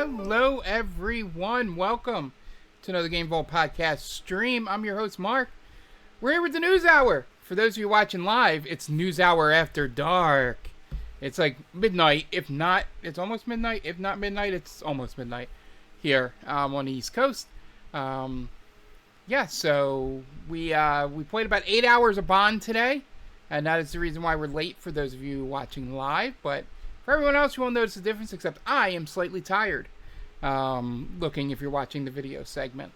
Hello, everyone. Welcome to another Game Vault podcast stream. I'm your host, Mark. We're here with the News Hour. For those of you watching live, it's News Hour After Dark. It's like midnight. If not, it's almost midnight. If not midnight, it's almost midnight here on the East Coast. So we played about 8 hours of Bond today, and that is the reason why we're late for those of you watching live. But for everyone else, you won't notice the difference, except I am slightly tired. Looking if you're watching the video segment.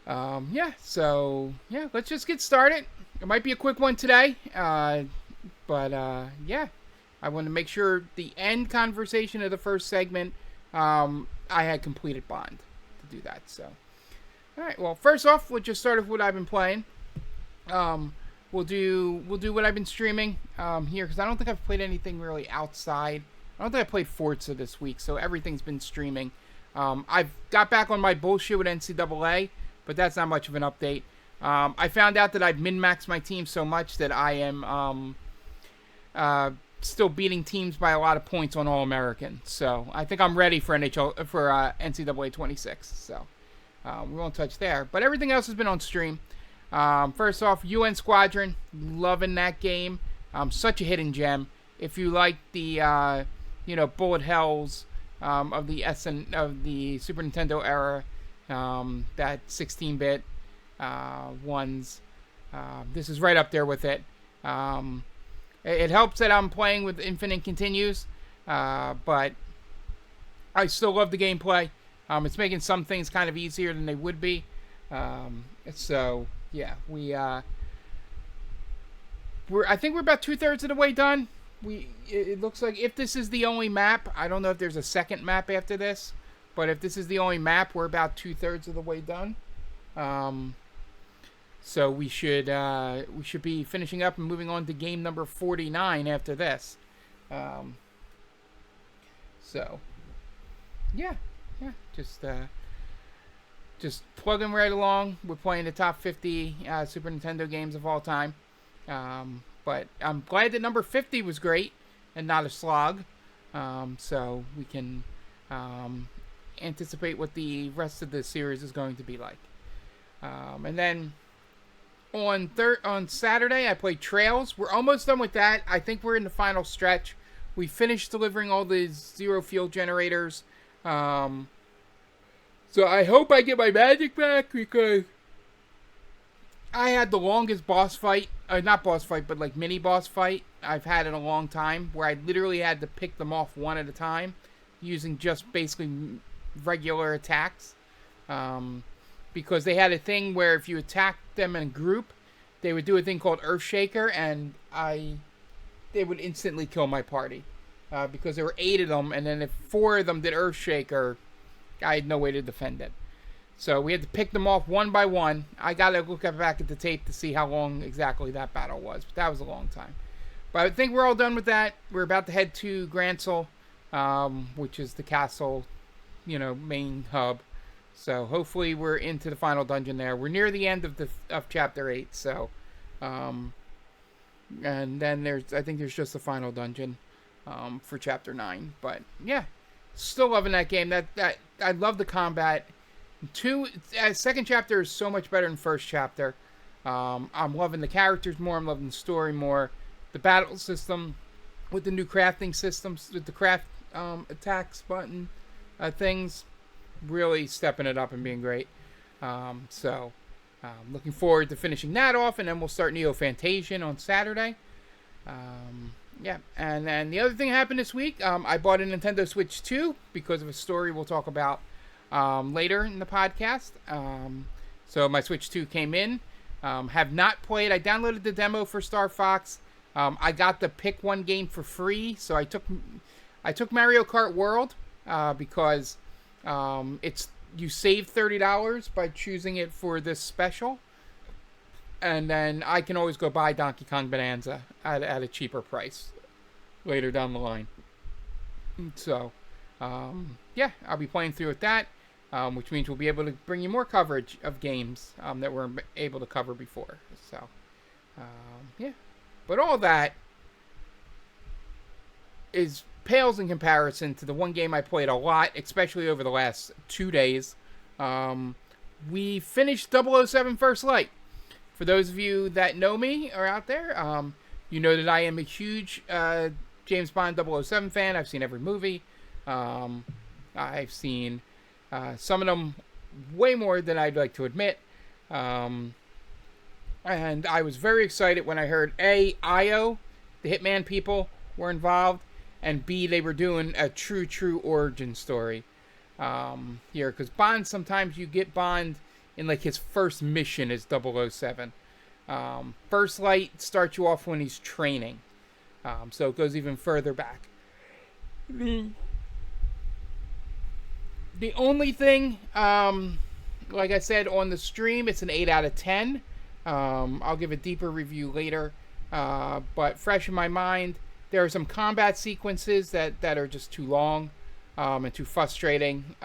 Let's just get started. It might be a quick one today, I wanted to make sure the end conversation of the first segment, I had completed Bond to do that. So, all right. Well, first off, we'll just start with what I've been playing. We'll do what I've been streaming here, because I don't think I've played anything really outside. I don't think I played Forza this week, so everything's been streaming. I've got back on my bullshit with NCAA, but that's not much of an update. I found out that I've min-maxed my team so much that I am still beating teams by a lot of points on All-American. So I think I'm ready for NCAA 26. So we won't touch there. But everything else has been on stream. First off, UN Squadron, loving that game. Such a hidden gem. If you like the bullet hells of the Super Nintendo era, that 16-bit ones, this is right up there with it. It helps that I'm playing with Infinite Continues, but I still love the gameplay. It's making some things kind of easier than they would be. I think we're about 2/3 of the way done. It looks like, if this is the only map, I don't know if there's a second map after this, but if this is the only map, we're about 2/3 of the way done. So we should be finishing up and moving on to game number 49 after this. Just plugging right along. We're playing the top 50 Super Nintendo games of all time. But I'm glad that number 50 was great and not a slog. So we can anticipate what the rest of the series is going to be like. And then on Saturday, I played Trails. We're almost done with that. I think we're in the final stretch. We finished delivering all the Zero Field generators. So I hope I get my magic back, because I had the longest boss fight, not boss fight, but like mini boss fight I've had in a long time, where I literally had to pick them off one at a time, using just basically regular attacks. Because they had a thing where if you attacked them in a group, they would do a thing called Earthshaker, and they would instantly kill my party. Because there were 8 of them, and then if 4 of them did Earthshaker, I had no way to defend it. So we had to pick them off one by one. I got to look back at the tape to see how long exactly that battle was, but that was a long time. But I think we're all done with that. We're about to head to Gransel, which is the castle, main hub. So hopefully we're into the final dungeon there. We're near the end of chapter 8. So, and then I think there's just the final dungeon for chapter 9. But yeah, still loving that game. That I love the combat. Second chapter is so much better than first chapter. I'm loving the characters more. I'm loving the story more. The battle system with the new crafting systems, with the craft attacks button things, really stepping it up and being great. Looking forward to finishing that off, and then we'll start Neo Fantasian on Saturday. And then the other thing happened this week, I bought a Nintendo Switch 2 because of a story we'll talk about later in the podcast. So my Switch 2 came in. Have not played. I downloaded the demo for Star Fox. I got the pick one game for free, so I took Mario Kart World because you save $30 by choosing it for this special, and then I can always go buy Donkey Kong Bonanza at a cheaper price later down the line. So, I'll be playing through with that, which means we'll be able to bring you more coverage of games that we're able to cover before. So, But all that is pales in comparison to the one game I played a lot, especially over the last 2 days. We finished 007 First Light. For those of you that know me or out there, you know that I am a huge James Bond 007 fan. I've seen every movie. I've seen some of them way more than I'd like to admit. And I was very excited when I heard A, IO, the Hitman people, were involved, and B, they were doing a true origin story here. Because Bond, sometimes you get Bond in like his first mission as 007. First Light starts you off when he's training. So it goes even further back. The only thing, like I said on the stream, it's an 8 out of 10. I'll give a deeper review later. But fresh in my mind, there are some combat sequences that are just too long and too frustrating.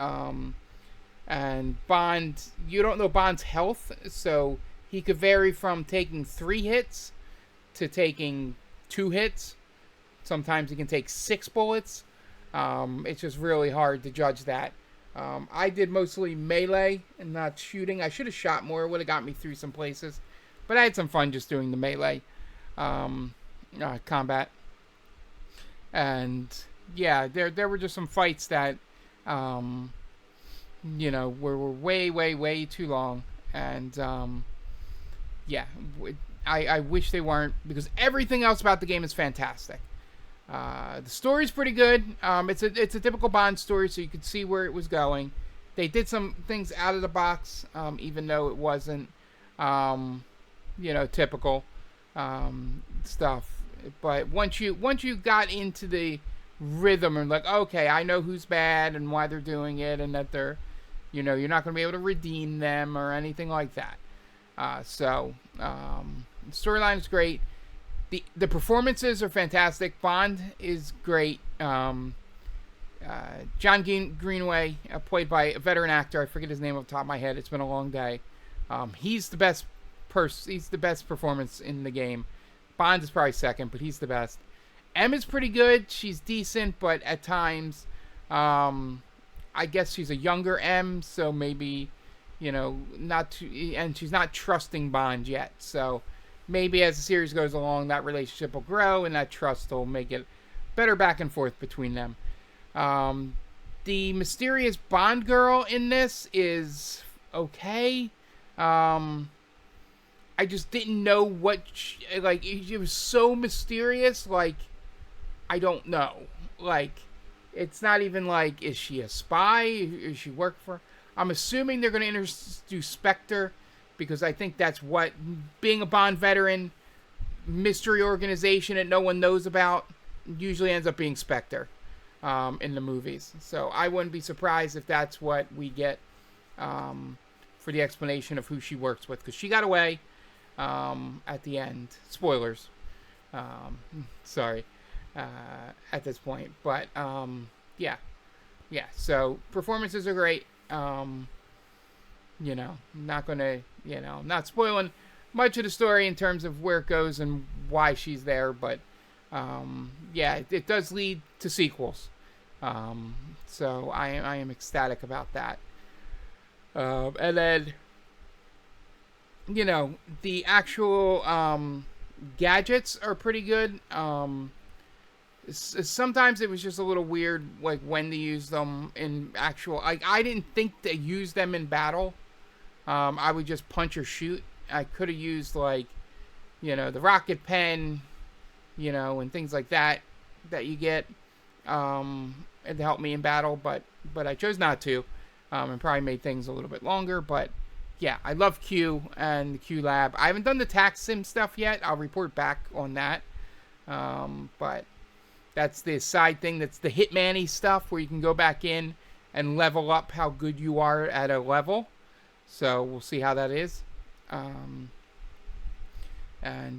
And Bond, you don't know Bond's health, so he could vary from taking 3 hits to taking 2 hits. Sometimes he can take 6 bullets. It's just really hard to judge that. I did mostly melee and not shooting. I should have shot more. It would have got me through some places. But I had some fun just doing the melee combat. And yeah, there were just some fights that, were way too long. And yeah, I wish they weren't, because everything else about the game is fantastic. The story's pretty good. It's a typical Bond story, so you could see where it was going. They did some things out of the box, even though it wasn't, typical stuff. But once you got into the rhythm and like, okay, I know who's bad and why they're doing it, and that they're, you're not going to be able to redeem them or anything like that. So the storyline is great. The performances are fantastic. Bond is great. John Greenway, played by a veteran actor. I forget his name off the top of my head. It's been a long day. He's the best he's the best performance in the game. Bond is probably second, but he's the best. M is pretty good. She's decent, but at times, I guess she's a younger M, so maybe, not too, and she's not trusting Bond yet. So maybe as the series goes along, that relationship will grow, and that trust will make it better back and forth between them. The mysterious Bond girl in this is okay. I just didn't know what, it was so mysterious, I don't know. It's not even is she a spy? Is she work for? I'm assuming they're going to introduce Spectre, because I think that's what, being a Bond veteran, mystery organization that no one knows about, usually ends up being Spectre in the movies. So I wouldn't be surprised if that's what we get for the explanation of who she works with, because she got away at the end. Spoilers. Sorry. At this point. But, yeah. So, performances are great. Not gonna, not spoiling much of the story in terms of where it goes and why she's there, but, yeah, it does lead to sequels. So I am ecstatic about that. And then, the actual, gadgets are pretty good. Sometimes it was just a little weird, when to use them in actual, I didn't think to use them in battle. I would just punch or shoot. I could have used, the rocket pen, and things like that you get, and to help me in battle, but I chose not to, and probably made things a little bit longer. But yeah, I love Q and the Q Lab. I haven't done the tax sim stuff yet. I'll report back on that. But that's the side thing. That's the Hitman-y stuff where you can go back in and level up how good you are at a level. So we'll see how that is. And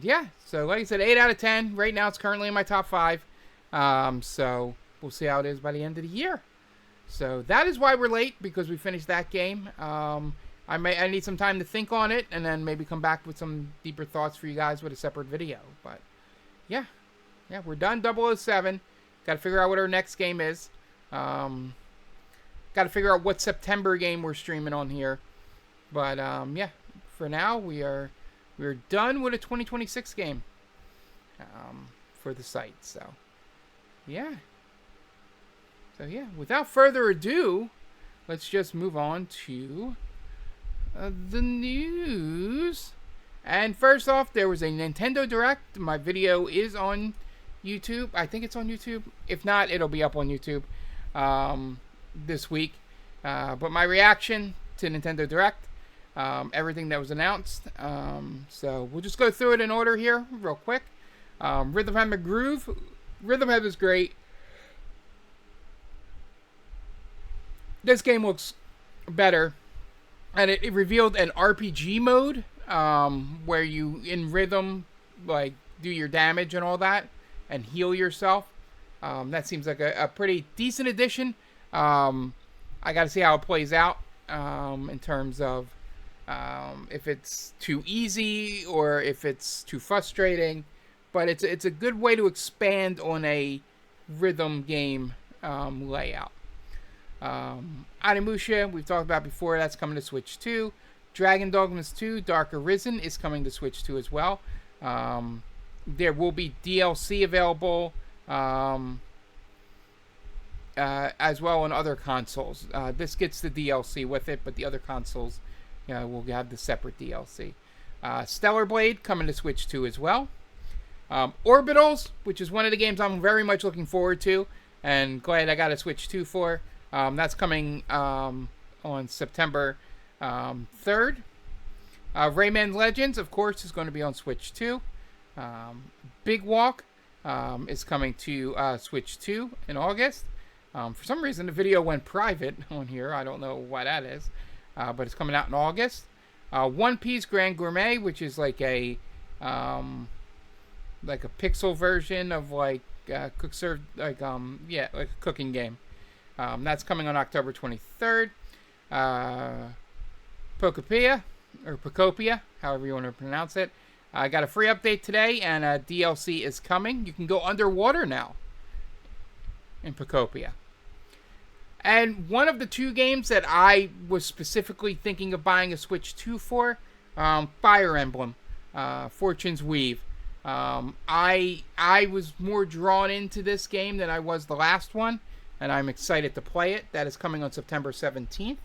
yeah, so like I said, 8 out of 10. Right now it's currently in my top 5. So we'll see how it is by the end of the year. So that is why we're late, because we finished that game. I need some time to think on it, and then maybe come back with some deeper thoughts for you guys with a separate video. But yeah, we're done. 007. Got to figure out what our next game is. Got to figure out what September game we're streaming on here. But yeah, for now we're done with a 2026 game for the site. So yeah. Without further ado, let's just move on to the news. And first off, there was a Nintendo Direct. My video is on YouTube. I think it's on YouTube. If not, it'll be up on YouTube this week. But my reaction to Nintendo Direct, everything that was announced. So we'll just go through it in order here real quick. Rhythm Head Groove. Rhythm Head is great. This game looks better. And it revealed an RPG mode where you, in rhythm, like, do your damage and all that and heal yourself. That seems like a pretty decent addition. I got to see how it plays out in terms of if it's too easy or if it's too frustrating. But it's a good way to expand on a rhythm game layout. Animusha, we've talked about before, that's coming to Switch 2. Dragon Dogmas 2, Dark Arisen is coming to Switch 2 as well. There will be DLC available as well on other consoles. This gets the DLC with it, but the other consoles will have the separate DLC. Stellar Blade coming to Switch 2 as well. Orbitals, which is one of the games I'm very much looking forward to and glad I got a Switch 2 for. That's coming on September 3rd. Rayman Legends, of course, is going to be on Switch 2. Big Walk is coming to Switch 2 in August. For some reason, the video went private on here. I don't know why that is. But it's coming out in August. One Piece Grand Gourmet, which is like a pixel version of like like a cooking game. That's coming on October 23rd. Pocopia, however you want to pronounce it. I got a free update today, and DLC is coming. You can go underwater now in Pocopia. And one of the two games that I was specifically thinking of buying a Switch 2 for, Fire Emblem, Fortune's Weave. I was more drawn into this game than I was the last one, and I'm excited to play it. That is coming on September 17th.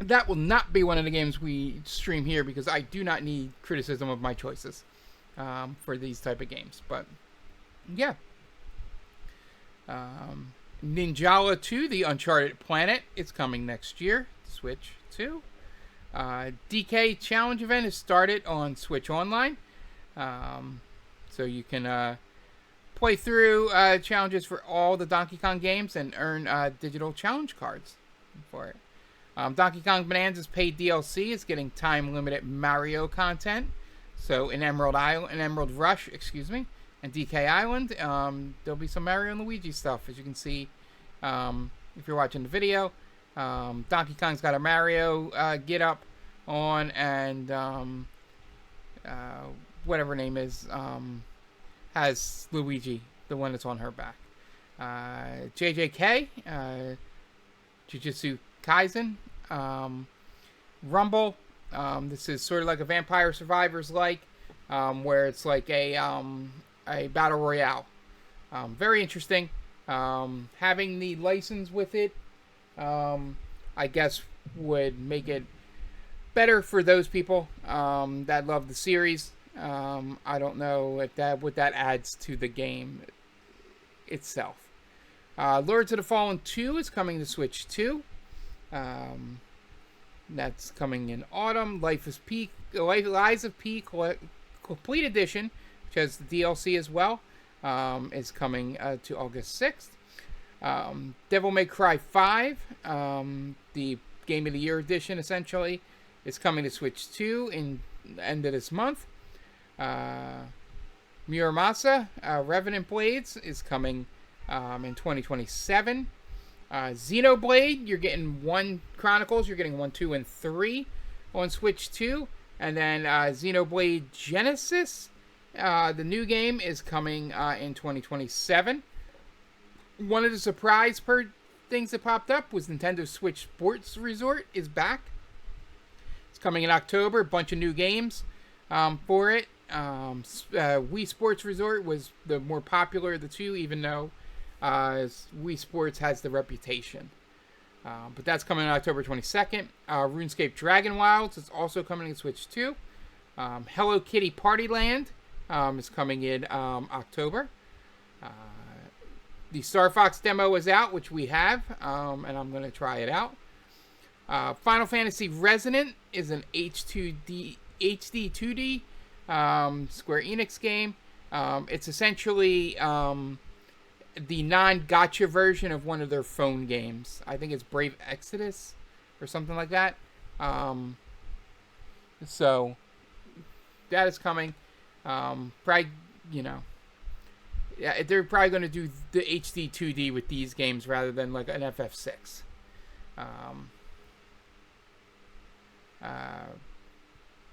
That will not be one of the games we stream here because I do not need criticism of my choices for these type of games. But, yeah. Ninjala 2, The Uncharted Planet, is coming next year. Switch 2. DK Challenge event has started on Switch Online. So you can play through challenges for all the Donkey Kong games and earn digital challenge cards for it. Donkey Kong Bonanza's paid DLC is getting time-limited Mario content. So in Emerald Rush, and DK Island, there'll be some Mario and Luigi stuff, as you can see if you're watching the video. Donkey Kong's got a Mario get up on, and whatever her name is, has Luigi, the one that's on her back. JJK, Jujutsu Kaisen, Rumble. This is sort of like a Vampire Survivors where it's like a battle royale. Very interesting. Having the license with it, I guess, would make it better for those people that love the series. I don't know if what that adds to the game itself. Lords of the Fallen 2 is coming to Switch 2. That's coming in autumn. Lies of P Complete Edition, which has the DLC as well, is coming to August 6th. Devil May Cry 5, the Game of the Year edition, essentially, is coming to Switch 2 in the end of this month. Muramasa, Revenant Blades, is coming in 2027. Xenoblade, you're getting 1 Chronicles, you're getting 1, 2, and 3 on Switch 2. And then Xenoblade Genesis The new game is coming in 2027. One of the surprise things that popped up was Nintendo Switch Sports Resort is back. It's coming in October. A bunch of new games for it. Wii Sports Resort was the more popular of the two, even though Wii Sports has the reputation. But that's coming on October 22nd. RuneScape Dragon Wilds is also coming to Switch 2. Hello Kitty Party Land is coming in October. The Star Fox demo is out, which we have, and I'm going to try it out. Final Fantasy Resonant is an HD 2D Square Enix game. It's essentially the non-gacha version of one of their phone games. I think it's Brave Exodus or something like that. So that is coming. Probably, yeah, they're probably going to do the HD 2D with these games rather than like an FF6.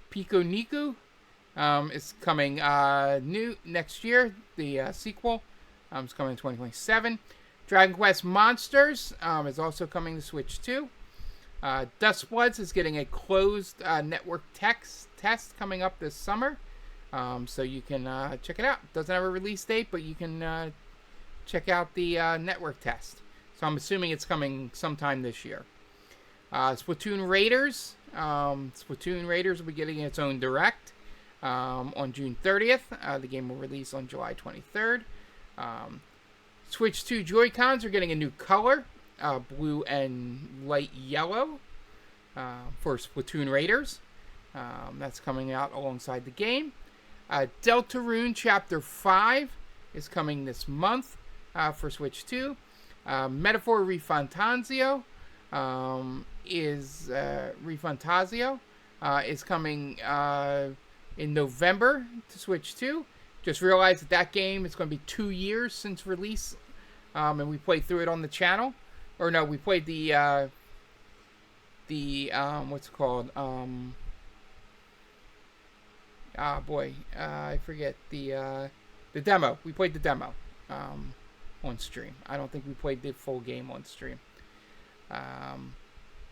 Pico Niku is coming new next year. The sequel is coming in 2027. Dragon Quest Monsters is also coming to Switch 2. Dustbloods is getting a closed network test coming up this summer. So you can check it out. It doesn't have a release date, but you can check out the network test. So I'm assuming it's coming sometime this year. Splatoon Raiders. Splatoon Raiders will be getting its own direct on June 30th. The game will release on July 23rd. Switch 2 Joy-Cons are getting a new color, blue and light yellow, for Splatoon Raiders. That's coming out alongside the game. Deltarune Chapter 5 is coming this month for Switch 2. Metaphor Refantazio is coming in November to Switch 2. Just realized that game is going to be 2 years since release, and we played through it on the channel. Or no, we played the what's it called? I forget the demo. We played the demo on stream. I don't think we played the full game on stream.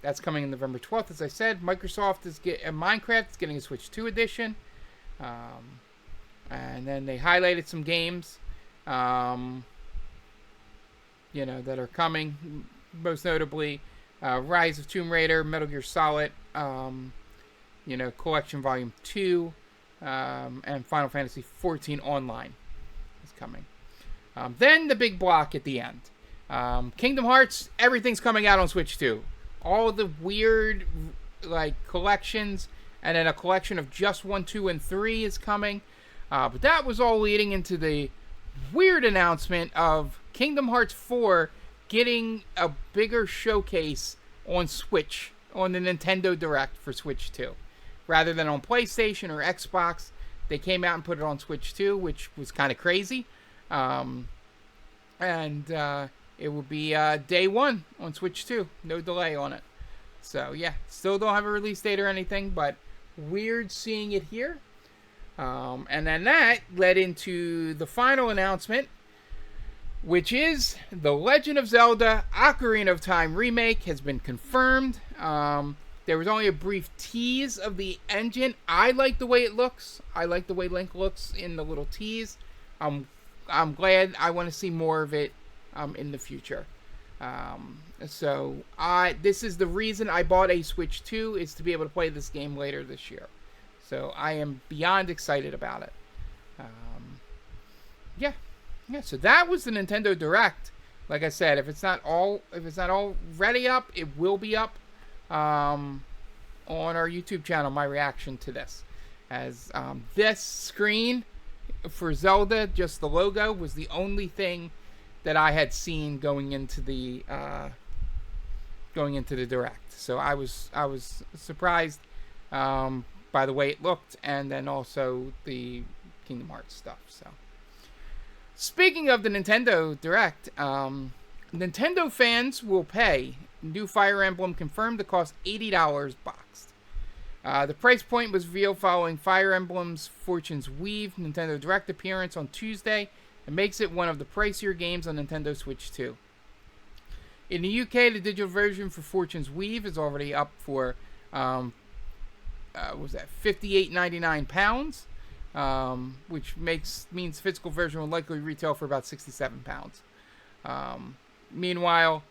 That's coming in November 12th, as I said. Microsoft is Minecraft is getting a Switch 2 edition. And then they highlighted some games, that are coming. Most notably, Rise of Tomb Raider, Metal Gear Solid, Collection Volume 2, and Final Fantasy XIV Online is coming. Then the big block at the end. Kingdom Hearts, everything's coming out on Switch 2. All the weird, collections, and then a collection of just 1, 2, and 3 is coming. But that was all leading into the weird announcement of Kingdom Hearts 4 getting a bigger showcase on Switch, on the Nintendo Direct for Switch 2. Rather than on PlayStation or Xbox, they came out and put it on Switch 2, which was kind of crazy. And it will be day one on Switch 2. No delay on it. So, yeah, still don't have a release date or anything, but weird seeing it here. And then that led into the final announcement, which is The Legend of Zelda Ocarina of Time remake has been confirmed. There was only a brief tease of the engine. I like the way it looks. I like the way Link looks in the little tease. I'm glad. I want to see more of it in the future. So this is the reason I bought a Switch 2, is to be able to play this game later this year. So I am beyond excited about it. Yeah. So that was the Nintendo Direct. Like I said, if it's not already up, it will be up on our YouTube channel. My reaction to this, as this screen for Zelda, just the logo, was the only thing that I had seen going into the Direct. So I was surprised by the way it looked, and then also the Kingdom Hearts stuff. So, speaking of the Nintendo Direct, Nintendo fans will pay. New Fire Emblem confirmed to cost $80 boxed. The price point was revealed following Fire Emblem's Fortune's Weave Nintendo Direct appearance on Tuesday, and makes it one of the pricier games on Nintendo Switch 2. In the UK, the digital version for Fortune's Weave is already up for £58.99, which means the physical version will likely retail for about £67. Meanwhile,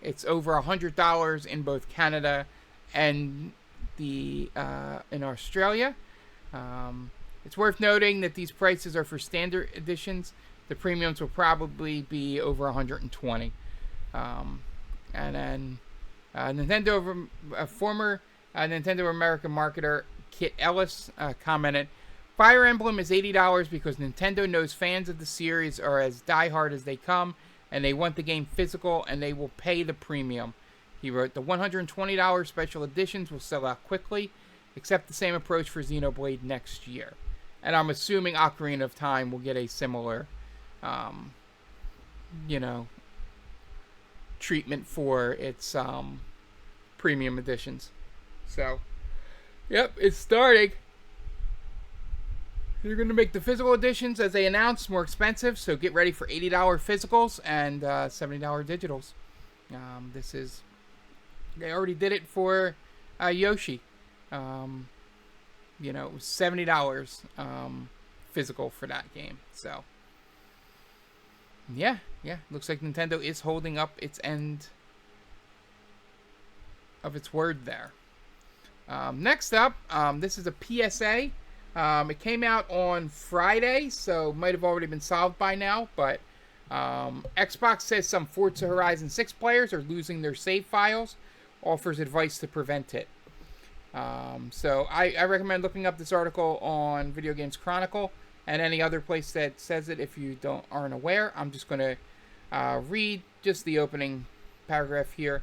it's over $100 in both Canada and in Australia. It's worth noting that these prices are for standard editions. The premiums will probably be over $120. And then former Nintendo American marketer Kit Ellis commented, "Fire Emblem is $80 because Nintendo knows fans of the series are as diehard as they come, and they want the game physical, and they will pay the premium." He wrote, "The $120 special editions will sell out quickly, except the same approach for Xenoblade next year." And I'm assuming Ocarina of Time will get a similar, treatment for its premium editions. So, yep, it's starting. They're going to make the physical editions, as they announced, more expensive, so get ready for $80 physicals and $70 digitals. They already did it for Yoshi. It was $70 physical for that game. So, yeah. Looks like Nintendo is holding up its end of its word there. Next up, this is a PSA. It came out on Friday, so might have already been solved by now, but Xbox says some Forza Horizon 6 players are losing their save files, offers advice to prevent it. So I recommend looking up this article on Video Games Chronicle and any other place that says it if you aren't aware. I'm just going to read just the opening paragraph here.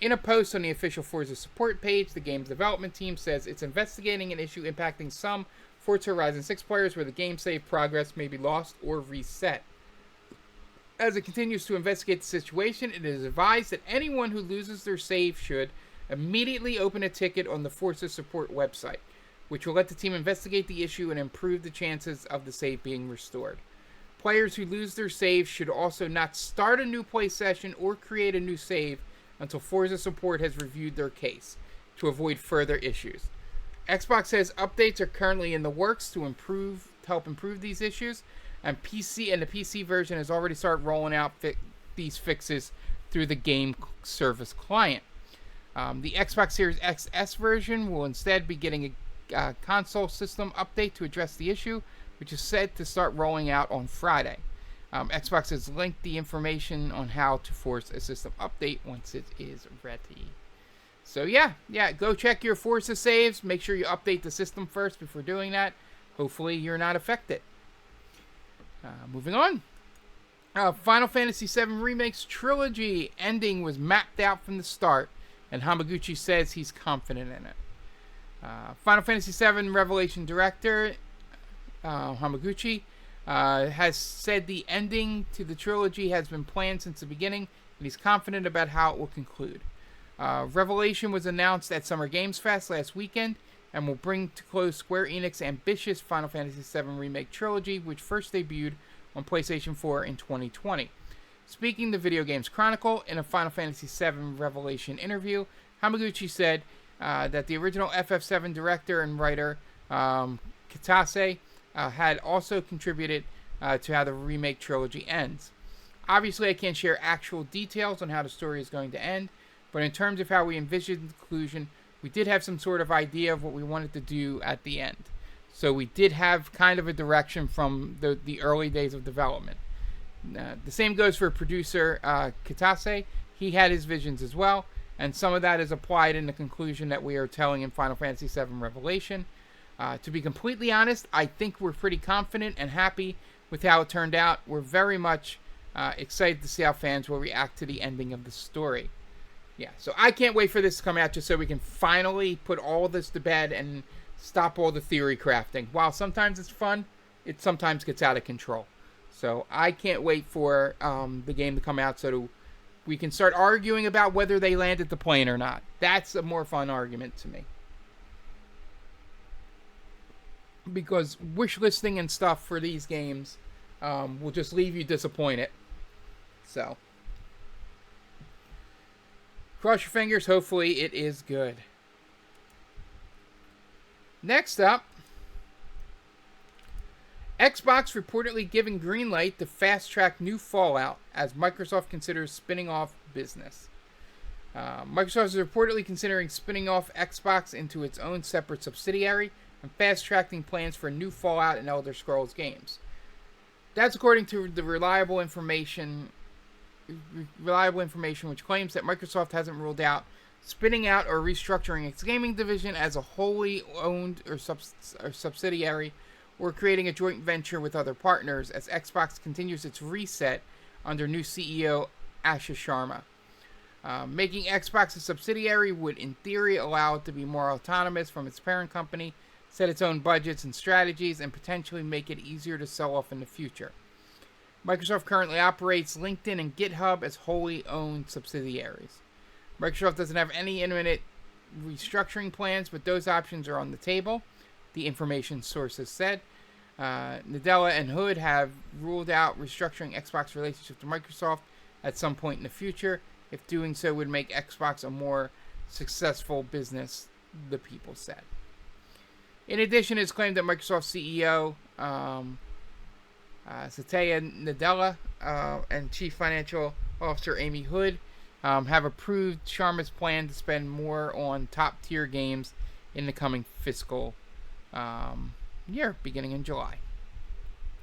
In a post on the official Forza support page, the game's development team says it's investigating an issue impacting some Forza Horizon 6 players where the game save progress may be lost or reset. As it continues to investigate the situation, it is advised that anyone who loses their save should immediately open a ticket on the Forza support website, which will let the team investigate the issue and improve the chances of the save being restored. Players who lose their save should also not start a new play session or create a new save until Forza support has reviewed their case, to avoid further issues. Xbox says updates are currently in the works to help improve these issues, and the PC version has already started rolling out these fixes through the game service client. The Xbox Series XS version will instead be getting a console system update to address the issue, which is set to start rolling out on Friday. Xbox has linked the information on how to force a system update once it is ready. So yeah, go check your Forza saves. Make sure you update the system first before doing that. Hopefully you're not affected. Moving on. Final Fantasy VII Remake's trilogy ending was mapped out from the start, and Hamaguchi says he's confident in it. Final Fantasy VII Revelation director Hamaguchi has said the ending to the trilogy has been planned since the beginning, and he's confident about how it will conclude. Revelation was announced at Summer Games Fest last weekend and will bring to close Square Enix's ambitious Final Fantasy VII Remake trilogy, which first debuted on PlayStation 4 in 2020. Speaking to Video Games Chronicle in a Final Fantasy VII Revelation interview, Hamaguchi said that the original FF7 director and writer Kitase had also contributed to how the remake trilogy ends. Obviously, I can't share actual details on how the story is going to end, but in terms of how we envisioned the conclusion, we did have some sort of idea of what we wanted to do at the end. So we did have kind of a direction from the early days of development. The same goes for producer Kitase. He had his visions as well, and some of that is applied in the conclusion that we are telling in Final Fantasy VII Revelation. To be completely honest, I think we're pretty confident and happy with how it turned out. We're very much excited to see how fans will react to the ending of the story. Yeah, so I can't wait for this to come out just so we can finally put all of this to bed and stop all the theory crafting. While sometimes it's fun, it sometimes gets out of control. So I can't wait for the game to come out so we can start arguing about whether they landed the plane or not. That's a more fun argument to me. because wish listing and stuff for these games will just leave you disappointed. So, cross your fingers. Hopefully, it is good. Next up, Xbox reportedly giving green light to fast-track new Fallout as Microsoft considers spinning off business. Microsoft is reportedly considering spinning off Xbox into its own separate subsidiary and fast-tracking plans for new Fallout and Elder Scrolls games. That's according to the reliable information which claims that Microsoft hasn't ruled out spinning out or restructuring its gaming division as a wholly owned or subsidiary, or creating a joint venture with other partners as Xbox continues its reset under new CEO Ashish Sharma. Making Xbox a subsidiary would, in theory, allow it to be more autonomous from its parent company, set its own budgets and strategies, and potentially make it easier to sell off in the future. Microsoft currently operates LinkedIn and GitHub as wholly owned subsidiaries. Microsoft doesn't have any imminent restructuring plans, but those options are on the table, the information sources said. Nadella and Hood have ruled out restructuring Xbox relationship to Microsoft at some point in the future, if doing so would make Xbox a more successful business, the people said. In addition, it's claimed that Microsoft CEO Satya Nadella and Chief Financial Officer Amy Hood have approved Sharma's plan to spend more on top-tier games in the coming fiscal year, beginning in July.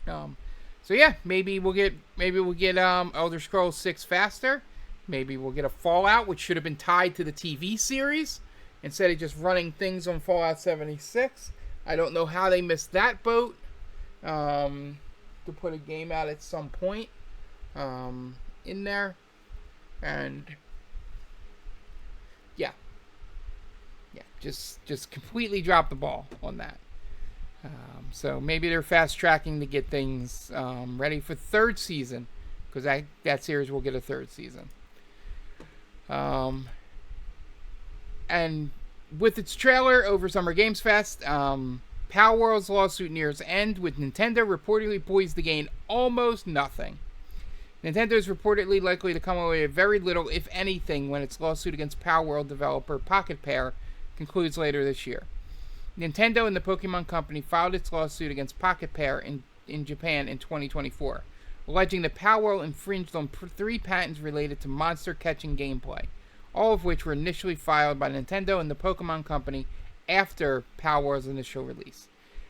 So yeah, maybe we'll get Elder Scrolls 6 faster. Maybe we'll get a Fallout, which should have been tied to the TV series instead of just running things on Fallout 76. I don't know how they missed that boat to put a game out at some point in there. And yeah, just completely dropped the ball on that. So maybe they're fast tracking to get things ready for third season, because that series will get a third season. And with its trailer over Summer Games Fest, Palworld's lawsuit nears end, with Nintendo reportedly poised to gain almost nothing. Nintendo is reportedly likely to come away with very little, if anything, when its lawsuit against Palworld developer Pocket Pair concludes later this year. Nintendo and the Pokemon Company filed its lawsuit against Pocket Pair in Japan in 2024, alleging that Palworld infringed on 3 patents related to monster catching gameplay, all of which were initially filed by Nintendo and the Pokemon Company after Palworld's initial release.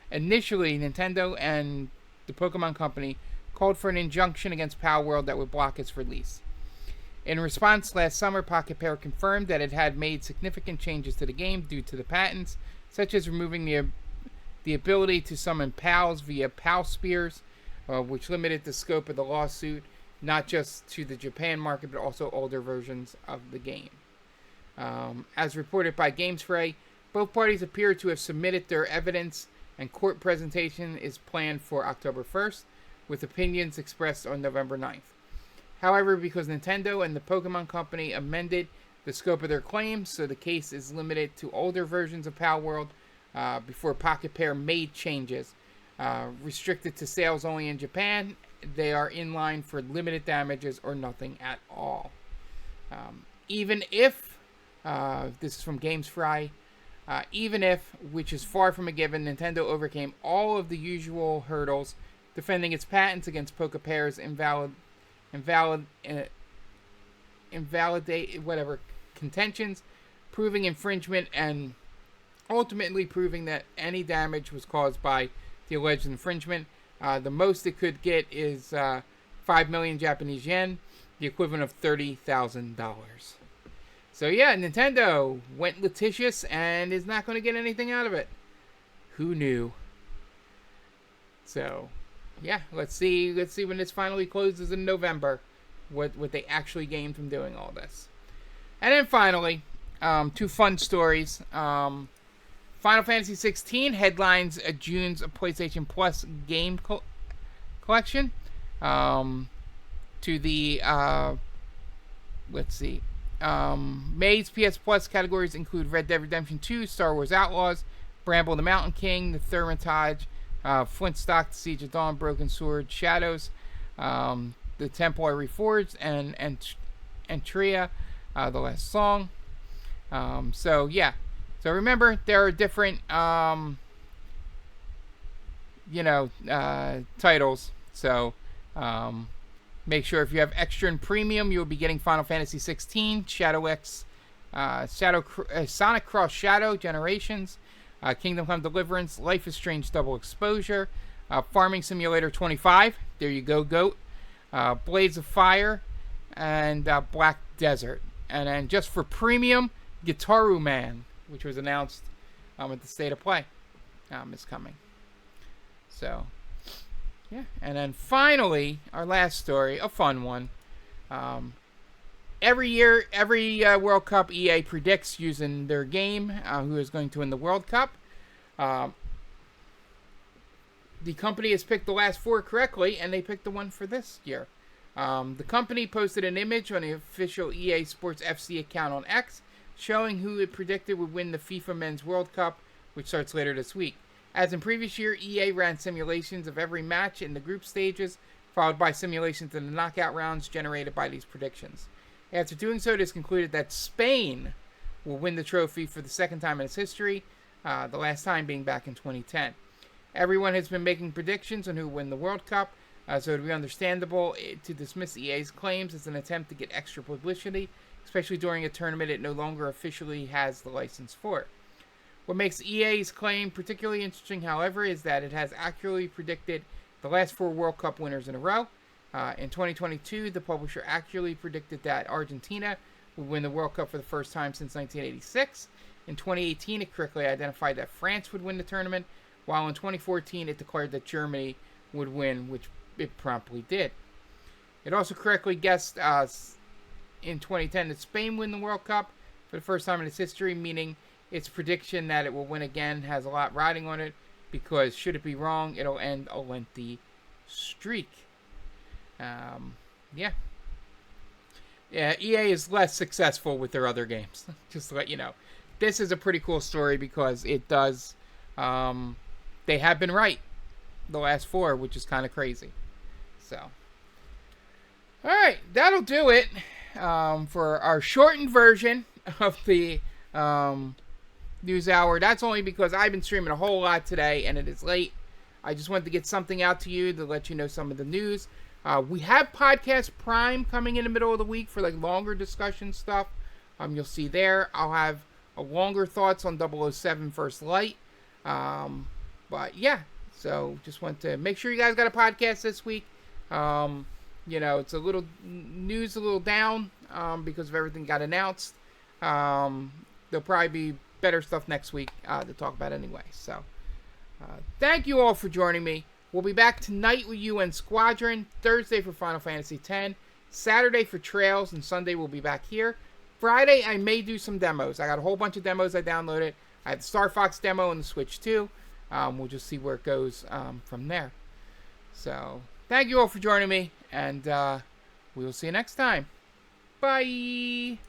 Initially, Nintendo and the Pokemon Company called for an injunction against Palworld that would block its release. In response, last summer, Pocket Pair confirmed that it had made significant changes to the game due to the patents, such as removing the ability to summon pals via pal spears, which limited the scope of the lawsuit, not just to the Japan market, but also older versions of the game. As reported by GamesFray, both parties appear to have submitted their evidence, and court presentation is planned for October 1st, with opinions expressed on November 9th. However, because Nintendo and the Pokemon Company amended the scope of their claims, so the case is limited to older versions of Palworld before Pocket Pair made changes. Restricted to sales only in Japan, they are in line for limited damages or nothing at all. Even if, this is from GamesFry, even if, which is far from a given, Nintendo overcame all of the usual hurdles, defending its patents against Pocket Pair's invalidate whatever contentions, proving infringement, and ultimately proving that any damage was caused by the alleged infringement. The most it could get is 5 million Japanese yen, the equivalent of $30,000. So yeah, Nintendo went litigious and is not going to get anything out of it. Who knew? So yeah, let's see when this finally closes in November, what they actually gained from doing all this. And then finally, 2 fun stories. Final Fantasy 16 headlines June's PlayStation Plus game collection. To the May's PS Plus categories include Red Dead Redemption 2, Star Wars Outlaws, Bramble the Mountain King, the Thermitage, Flintstock, the Siege of Dawn, Broken Sword, Shadows, the Templar Reforged, and Tria, the last song. So yeah. So remember, there are different, titles. So make sure if you have extra and premium, you'll be getting Final Fantasy 16, Shadow X, Sonic Cross Shadow Generations, Kingdom Come Deliverance, Life is Strange Double Exposure, Farming Simulator 25. There you go, GOAT. Blades of Fire, and Black Desert. And then just for premium, Gitaru Man, which was announced at the State of Play, is coming. So, yeah. And then finally, our last story, a fun one. Every year, every World Cup, EA predicts using their game who is going to win the World Cup. The company has picked the last 4 correctly, and they picked the one for this year. The company posted an image on the official EA Sports FC account on X, showing who it predicted would win the FIFA Men's World Cup, which starts later this week. As in previous year, EA ran simulations of every match in the group stages, followed by simulations in the knockout rounds generated by these predictions. After doing so, it is concluded that Spain will win the trophy for the second time in its history, the last time being back in 2010. Everyone has been making predictions on who will win the World Cup, so it would be understandable to dismiss EA's claims as an attempt to get extra publicity, especially during a tournament it no longer officially has the license for. What makes EA's claim particularly interesting, however, is that it has accurately predicted the last 4 World Cup winners in a row. In 2022, the publisher accurately predicted that Argentina would win the World Cup for the first time since 1986. In 2018, it correctly identified that France would win the tournament, while in 2014, it declared that Germany would win, which it promptly did. It also correctly guessed in 2010 that Spain would win the World Cup for the first time in its history, meaning its prediction that it will win again has a lot riding on it, because should it be wrong, it'll end a lengthy streak. Yeah, EA is less successful with their other games. Just to let you know. This is a pretty cool story because it does, they have been right the last 4, which is kind of crazy. So, alright, that'll do it for our shortened version of the news hour. That's only because I've been streaming a whole lot today and it is late. I just wanted to get something out to you to let you know some of the news. We have Podcast Prime coming in the middle of the week for like longer discussion stuff. You'll see there. I'll have a longer thoughts on 007 First Light. But yeah, so just want to make sure you guys got a podcast this week. It's a little news, a little down because of everything got announced. There'll probably be better stuff next week to talk about anyway. So thank you all for joining me. We'll be back tonight with UN Squadron, Thursday for Final Fantasy X, Saturday for Trails, and Sunday we'll be back here. Friday, I may do some demos. I got a whole bunch of demos I downloaded. I have the Star Fox demo on the Switch too. We'll just see where it goes from there. So, thank you all for joining me, and we will see you next time. Bye!